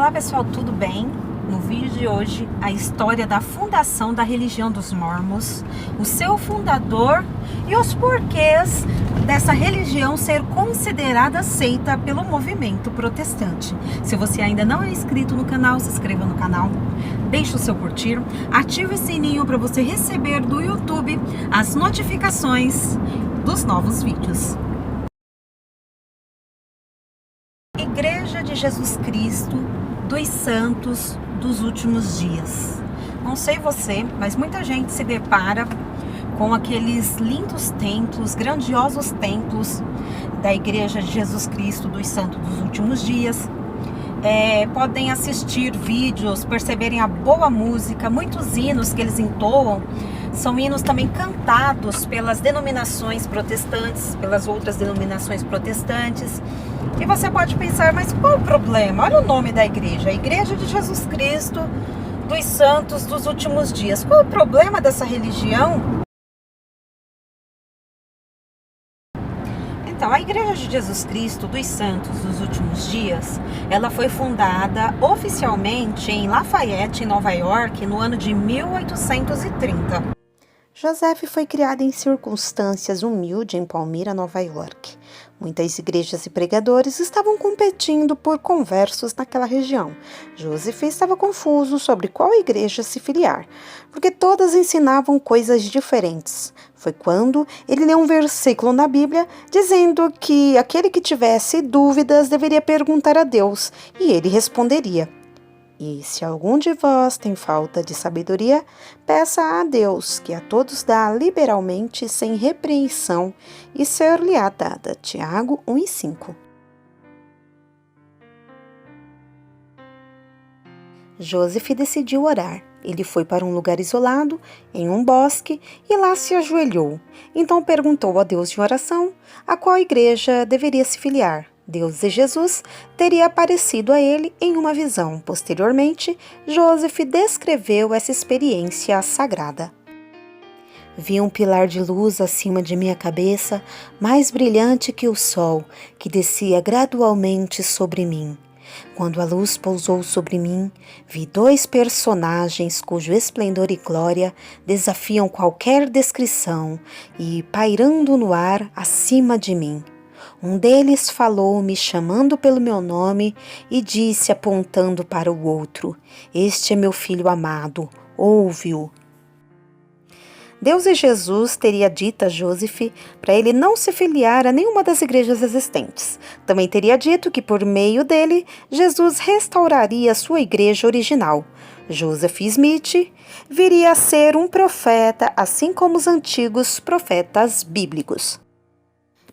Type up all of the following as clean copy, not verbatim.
Olá pessoal, tudo bem? No vídeo de hoje, a história da fundação da religião dos Mormons, o seu fundador e os porquês dessa religião ser considerada aceita pelo movimento protestante. Se você ainda não é inscrito no canal, se inscreva no canal, deixe o seu curtir, ative o sininho para você receber do YouTube as notificações dos novos vídeos. Igreja de Jesus Cristo dos Santos dos Últimos Dias. Não sei você, mas muita gente se depara com aqueles lindos templos, grandiosos templos da Igreja de Jesus Cristo dos Santos dos Últimos Dias. Podem assistir vídeos, perceberem a boa música, muitos hinos que eles entoam. São hinos também cantados pelas denominações protestantes, pelas outras denominações protestantes. E você pode pensar, mas qual o problema? Olha o nome da igreja, a Igreja de Jesus Cristo dos Santos dos Últimos Dias. Qual o problema dessa religião? Então, a Igreja de Jesus Cristo dos Santos dos Últimos Dias, ela foi fundada oficialmente em Lafayette, em Nova York, no ano de 1830. Joseph foi criado em circunstâncias humildes em Palmyra, Nova York. Muitas igrejas e pregadores estavam competindo por conversos naquela região. Joseph estava confuso sobre qual igreja se filiar, porque todas ensinavam coisas diferentes. Foi quando ele leu um versículo na Bíblia dizendo que aquele que tivesse dúvidas deveria perguntar a Deus, e ele responderia. E se algum de vós tem falta de sabedoria, peça a Deus, que a todos dá liberalmente, sem repreensão, e ser-lhe-á dada. Tiago 1:5. Joseph decidiu orar. Ele foi para um lugar isolado, em um bosque, e lá se ajoelhou. Então perguntou a Deus em oração a qual igreja deveria se filiar. Deus e Jesus teria aparecido a ele em uma visão. Posteriormente, Joseph descreveu essa experiência sagrada. Vi um pilar de luz acima de minha cabeça, mais brilhante que o sol, que descia gradualmente sobre mim. Quando a luz pousou sobre mim, vi dois personagens cujo esplendor e glória desafiam qualquer descrição e pairando no ar acima de mim. Um deles falou-me chamando pelo meu nome e disse apontando para o outro: "Este é meu filho amado, ouve-o." Deus e Jesus teria dito a Joseph para ele não se filiar a nenhuma das igrejas existentes. Também teria dito que por meio dele, Jesus restauraria sua igreja original. Joseph Smith viria a ser um profeta, assim como os antigos profetas bíblicos.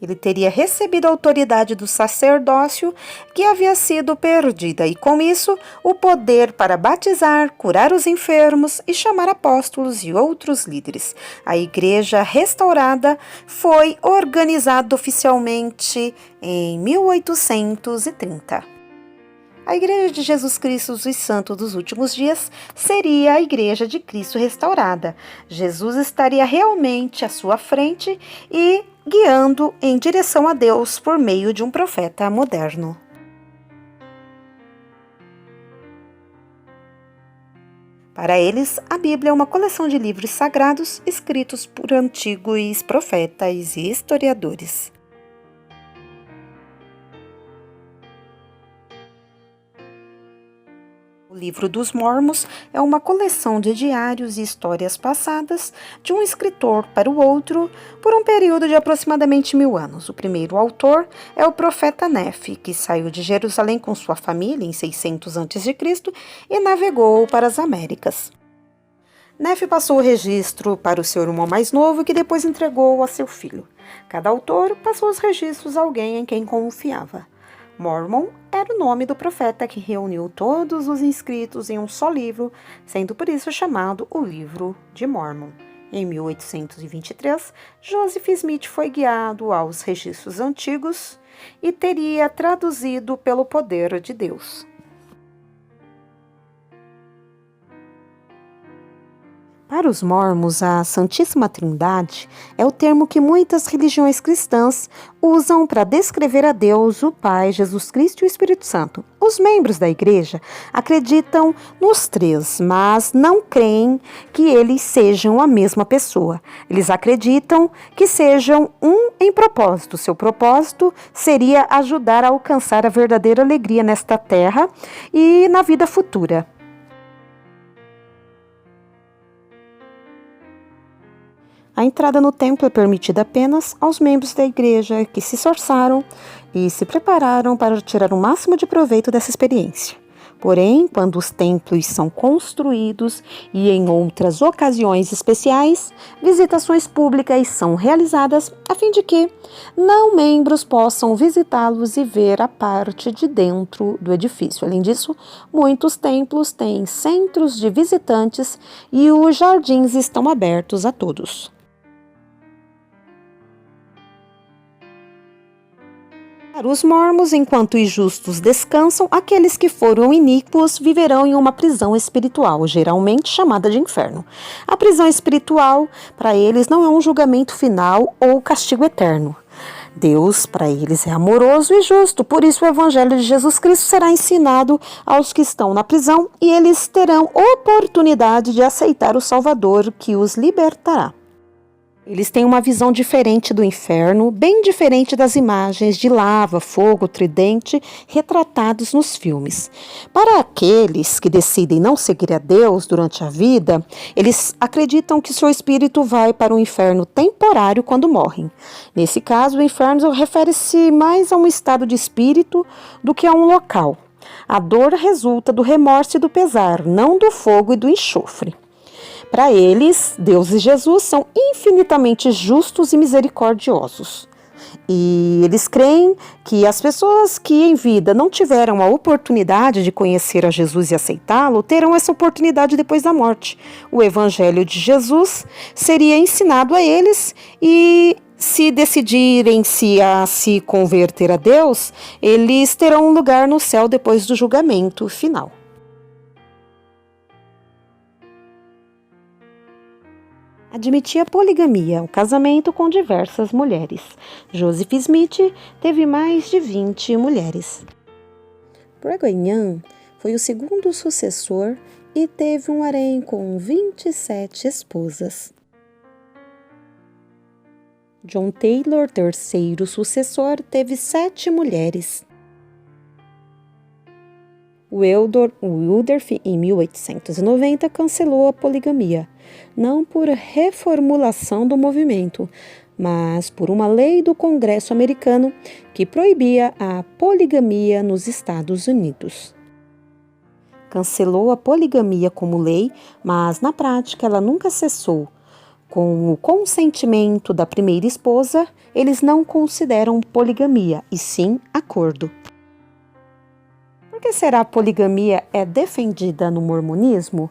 Ele teria recebido a autoridade do sacerdócio que havia sido perdida e, com isso, o poder para batizar, curar os enfermos e chamar apóstolos e outros líderes. A igreja restaurada foi organizada oficialmente em 1830. A Igreja de Jesus Cristo dos Santos dos Últimos Dias seria a Igreja de Cristo restaurada. Jesus estaria realmente à sua frente e guiando em direção a Deus por meio de um profeta moderno. Para eles, a Bíblia é uma coleção de livros sagrados escritos por antigos profetas e historiadores. O Livro dos Mormons é uma coleção de diários e histórias passadas de um escritor para o outro por um período de aproximadamente 1000 anos. O primeiro autor é o profeta Nefe, que saiu de Jerusalém com sua família em 600 a.C. e navegou para as Américas. Nefe passou o registro para o seu irmão mais novo, que depois entregou a seu filho. Cada autor passou os registros a alguém em quem confiava. Mormon era o nome do profeta que reuniu todos os inscritos em um só livro, sendo por isso chamado o Livro de Mormon. Em 1823, Joseph Smith foi guiado aos registros antigos e teria traduzido pelo poder de Deus. Para os mormons, a Santíssima Trindade é o termo que muitas religiões cristãs usam para descrever a Deus, o Pai, Jesus Cristo e o Espírito Santo. Os membros da igreja acreditam nos três, mas não creem que eles sejam a mesma pessoa. Eles acreditam que sejam um em propósito. Seu propósito seria ajudar a alcançar a verdadeira alegria nesta terra e na vida futura. A entrada no templo é permitida apenas aos membros da igreja que se esforçaram e se prepararam para tirar o máximo de proveito dessa experiência. Porém, quando os templos são construídos e em outras ocasiões especiais, visitações públicas são realizadas a fim de que não membros possam visitá-los e ver a parte de dentro do edifício. Além disso, muitos templos têm centros de visitantes e os jardins estão abertos a todos. Para os mormons, enquanto os justos descansam, aqueles que foram iníquos viverão em uma prisão espiritual, geralmente chamada de inferno. A prisão espiritual, para eles, não é um julgamento final ou castigo eterno. Deus, para eles, é amoroso e justo, por isso o Evangelho de Jesus Cristo será ensinado aos que estão na prisão e eles terão oportunidade de aceitar o Salvador que os libertará. Eles têm uma visão diferente do inferno, bem diferente das imagens de lava, fogo, tridente retratados nos filmes. Para aqueles que decidem não seguir a Deus durante a vida, eles acreditam que seu espírito vai para um inferno temporário quando morrem. Nesse caso, o inferno refere-se mais a um estado de espírito do que a um local. A dor resulta do remorso e do pesar, não do fogo e do enxofre. Para eles, Deus e Jesus são infinitamente justos e misericordiosos. E eles creem que as pessoas que em vida não tiveram a oportunidade de conhecer a Jesus e aceitá-lo, terão essa oportunidade depois da morte. O Evangelho de Jesus seria ensinado a eles e, se decidirem se converter a Deus, eles terão um lugar no céu depois do julgamento final. Admitia a poligamia, o casamento com diversas mulheres. Joseph Smith teve mais de 20 mulheres. Brigham Young foi o segundo sucessor e teve um harém com 27 esposas. John Taylor, terceiro sucessor, teve 7 mulheres. Woodruff, em 1890, cancelou a poligamia, não por reformulação do movimento, mas por uma lei do Congresso americano que proibia a poligamia nos Estados Unidos. Cancelou a poligamia como lei, mas na prática ela nunca cessou. Com o consentimento da primeira esposa, eles não consideram poligamia, e sim acordo. Por que será a poligamia é defendida no mormonismo?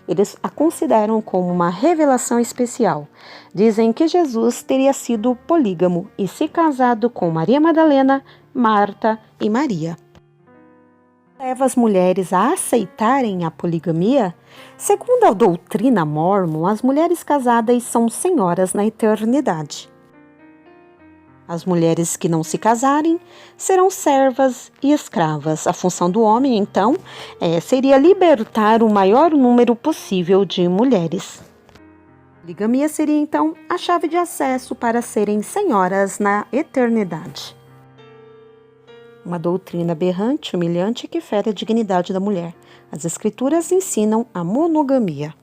Eles a consideram como uma revelação especial. Dizem que Jesus teria sido polígamo e se casado com Maria Madalena, Marta e Maria. Leva as mulheres a aceitarem a poligamia? Segundo a doutrina mórmon, as mulheres casadas são senhoras na eternidade. As mulheres que não se casarem serão servas e escravas. A função do homem, então, seria libertar o maior número possível de mulheres. A poligamia seria, então, a chave de acesso para serem senhoras na eternidade. Uma doutrina aberrante, humilhante que fere a dignidade da mulher. As escrituras ensinam a monogamia.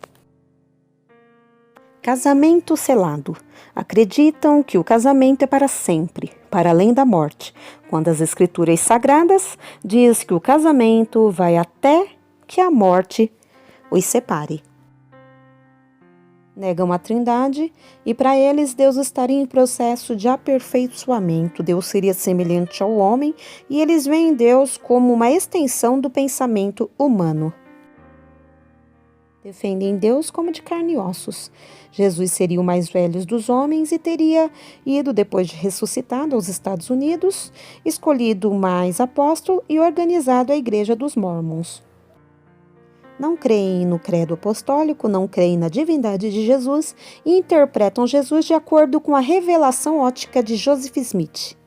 Casamento selado. Acreditam que o casamento é para sempre, para além da morte, quando as escrituras sagradas diz que o casamento vai até que a morte os separe. Negam a Trindade e para eles Deus estaria em processo de aperfeiçoamento. Deus seria semelhante ao homem e eles veem Deus como uma extensão do pensamento humano. Defendem Deus como de carne e ossos. Jesus seria o mais velho dos homens e teria ido, depois de ressuscitado, aos Estados Unidos, escolhido mais apóstolo e organizado a Igreja dos Mormons. Não creem no credo apostólico, não creem na divindade de Jesus e interpretam Jesus de acordo com a revelação ótica de Joseph Smith.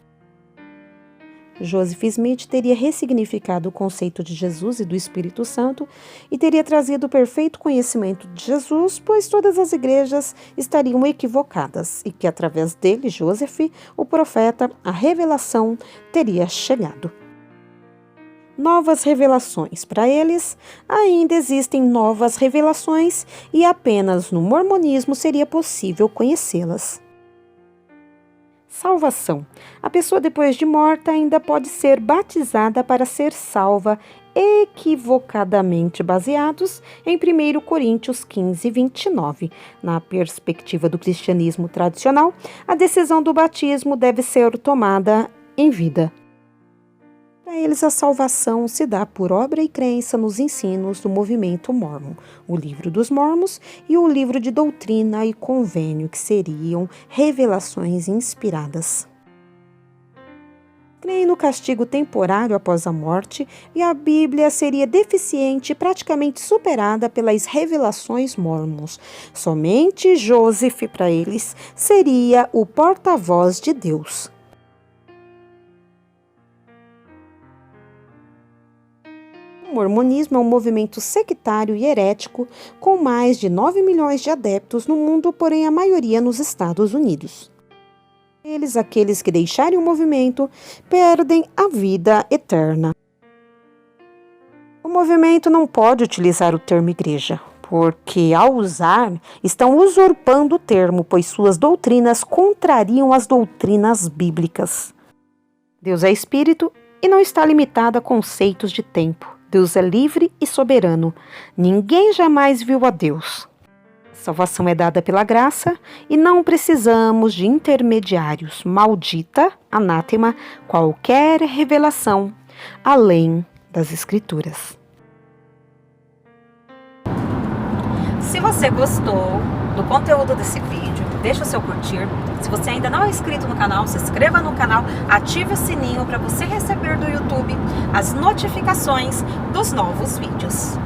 Joseph Smith teria ressignificado o conceito de Jesus e do Espírito Santo e teria trazido o perfeito conhecimento de Jesus, pois todas as igrejas estariam equivocadas e que através dele, Joseph, o profeta, a revelação teria chegado. Novas revelações. Para eles, ainda existem novas revelações e apenas no mormonismo seria possível conhecê-las. Salvação. A pessoa depois de morta ainda pode ser batizada para ser salva, equivocadamente baseados em 1 Coríntios 15, 29. Na perspectiva do cristianismo tradicional, a decisão do batismo deve ser tomada em vida. Para eles, a salvação se dá por obra e crença nos ensinos do movimento mórmon, o Livro dos Mormons e o Livro de Doutrina e Convênio, que seriam revelações inspiradas. Creem no castigo temporário após a morte e a Bíblia seria deficiente e praticamente superada pelas revelações mórmons. Somente Joseph, para eles, seria o porta-voz de Deus. O mormonismo é um movimento sectário e herético com mais de 9 milhões de adeptos no mundo, porém a maioria nos Estados Unidos. Aqueles que deixarem o movimento, perdem a vida eterna. O movimento não pode utilizar o termo igreja, porque ao usar, estão usurpando o termo, pois suas doutrinas contrariam as doutrinas bíblicas. Deus é espírito e não está limitado a conceitos de tempo. Deus é livre e soberano. Ninguém jamais viu a Deus. A salvação é dada pela graça e não precisamos de intermediários. Maldita, anátema, qualquer revelação além das Escrituras. Se você gostou do conteúdo desse vídeo, deixa o seu curtir. Se você ainda não é inscrito no canal, se inscreva no canal, ative o sininho para você receber do YouTube as notificações dos novos vídeos.